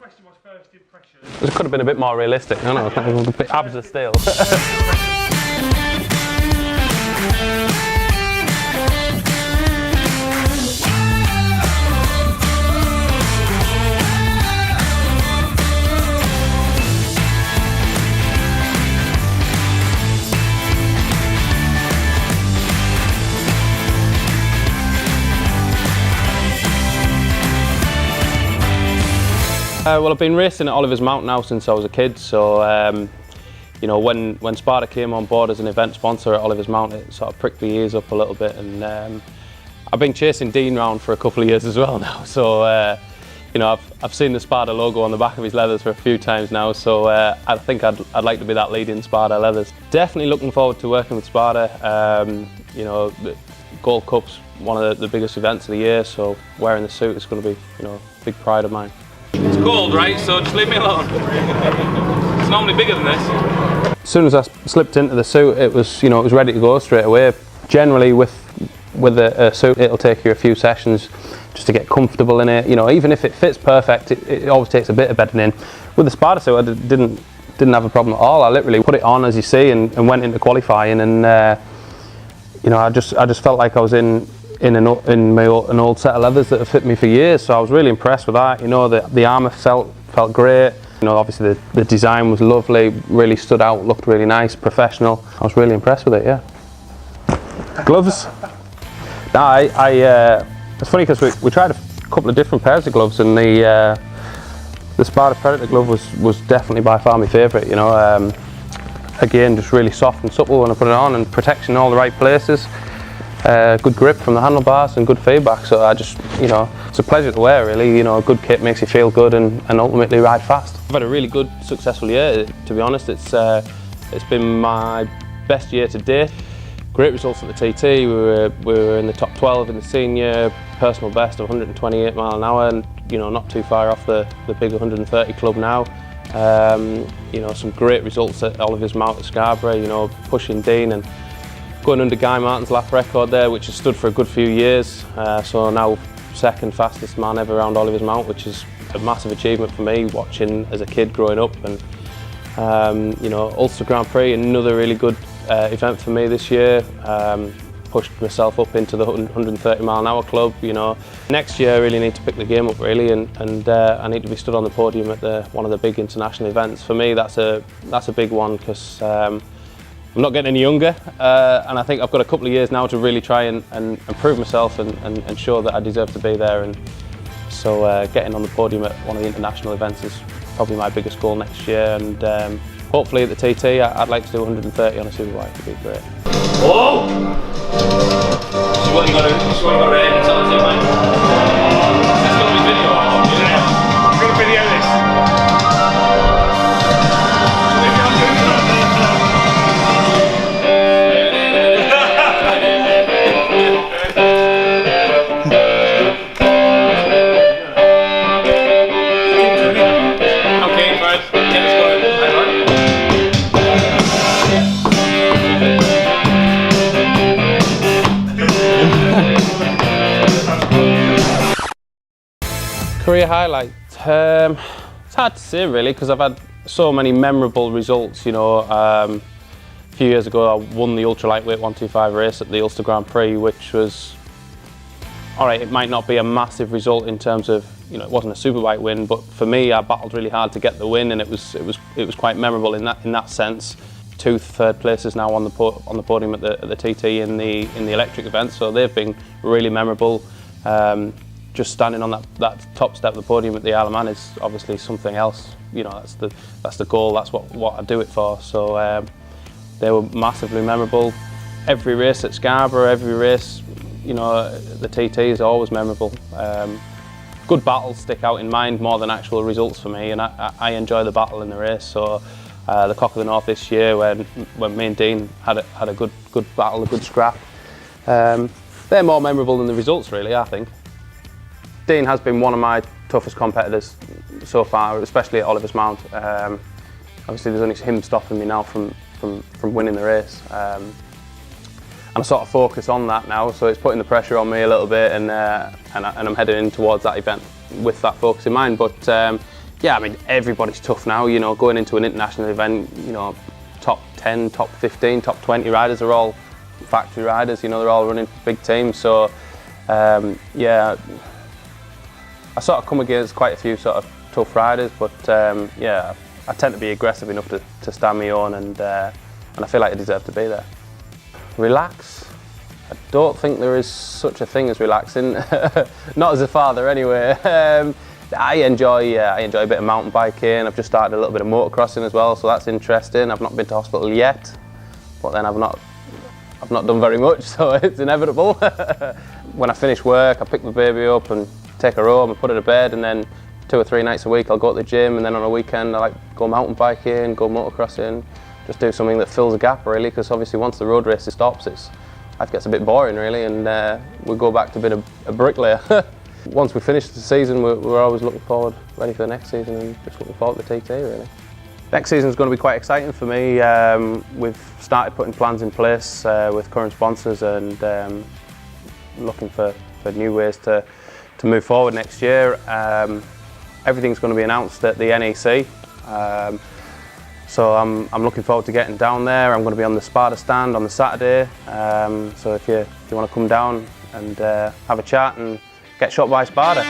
question was first impression. It could have been a bit more realistic, I don't know, a bit abs are still. Well, I've been racing at Oliver's Mount now since I was a kid, so you know, when Sparta came on board as an event sponsor at Oliver's Mount, it sort of pricked the ears up a little bit, and I've been chasing Dean round for a couple of years as well now, so you know, I've seen the Sparta logo on the back of his leathers for a few times now, so I think I'd like to be that lead in Sparta leathers. Definitely looking forward to working with Sparta. You know, the Gold Cup's one of the biggest events of the year, so wearing the suit is going to be, you know, a big pride of mine. It's cold, right? So just leave me alone. It's normally bigger than this. As soon as I slipped into the suit, it was, you know, it was ready to go straight away. Generally, with a suit, it'll take you a few sessions just to get comfortable in it. You know, even if it fits perfect, it always takes a bit of bedding in. With the Sparta suit, I didn't have a problem at all. I literally put it on, as you see, and went into qualifying, and you know, I just felt like I was in an old set of leathers that have fit me for years, so I was really impressed with that. You know, the armour felt great. You know, obviously the design was lovely, really stood out, looked really nice, professional. I was really impressed with it, yeah. Gloves? No, it's funny because we tried a couple of different pairs of gloves, and the Sparta Predator glove was definitely by far my favourite. You know, again, just really soft and supple when I put it on, and protection in all the right places. Good grip from the handlebars and good feedback, so I just, you know, it's a pleasure to wear really. You know, a good kit makes you feel good and ultimately ride fast. I've had a really good, successful year, to be honest. It's been my best year to date. Great results at the TT, we were in the top 12 in the senior, personal best of 128 mile an hour, and you know, not too far off the big 130 club now. You know, some great results at Oliver's Mount at Scarborough, you know, pushing Dean and going under Guy Martin's lap record there, which has stood for a good few years. So now second fastest man ever around Oliver's Mount, which is a massive achievement for me, watching as a kid growing up. And you know, Ulster Grand Prix, another really good event for me this year. Pushed myself up into the 130 mile an hour club. You know, next year I really need to pick the game up really, and I need to be stood on the podium at one of the big international events. For me, that's a big one, because I'm not getting any younger, and I think I've got a couple of years now to really try and prove myself and show that I deserve to be there. And so getting on the podium at one of the international events is probably my biggest goal next year, and hopefully at the TT I'd like to do 130 on a superbike. It'd be great. Whoa! So what you got to aim and tell us, mate? This got to be video. Yeah. I'm going to video this. Career highlight? It's hard to say really, because I've had so many memorable results. You know, a few years ago I won the ultra lightweight 125 race at the Ulster Grand Prix, which was, all right, it might not be a massive result in terms of, you know, it wasn't a superbike win, but for me I battled really hard to get the win, and it was quite memorable in that sense. 2 third places now on the podium at the TT in the electric event, so they've been really memorable. Just standing on that top step of the podium at the Isle of Man is obviously something else. You know, that's the goal. That's what I do it for. So they were massively memorable. Every race at Scarborough, every race, you know, the TT is always memorable. Good battles stick out in mind more than actual results for me, and I enjoy the battle in the race. So the Cock of the North this year, when me and Dean had a good battle, a good scrap, they're more memorable than the results really, I think. Dean has been one of my toughest competitors so far, especially at Oliver's Mount. Obviously there's only him stopping me now from winning the race. And I sort of focus on that now, so it's putting the pressure on me a little bit, and I'm heading in towards that event with that focus in mind. But Yeah, I mean, everybody's tough now, you know, going into an international event, you know, top 10, top 15, top 20 riders are all factory riders, you know, they're all running big teams. So, yeah, I sort of come against quite a few sort of tough riders, but yeah, I tend to be aggressive enough to stand my own, and I feel like I deserve to be there. Relax? I don't think there is such a thing as relaxing, not as a father anyway. I enjoy a bit of mountain biking. I've just started a little bit of motocrossing as well, so that's interesting. I've not been to hospital yet, but then I've not done very much, so it's inevitable. When I finish work, I pick my baby up and take her home and put her to bed, and then 2 or 3 nights a week I'll go to the gym, and then on a weekend I like go mountain biking, go motocrossing, just do something that fills a gap really, because obviously once the road race stops, life gets a bit boring really, and we go back to a bit of a bricklayer. Once we finish the season, we're always looking forward, ready for the next season, and just looking forward to the TT really. Next season is going to be quite exciting for me. We've started putting plans in place with current sponsors, and looking for new ways to move forward next year. Everything's going to be announced at the NEC, so I'm looking forward to getting down there. I'm going to be on the Spada stand on the Saturday, so if you want to come down and have a chat and get shot by Spada.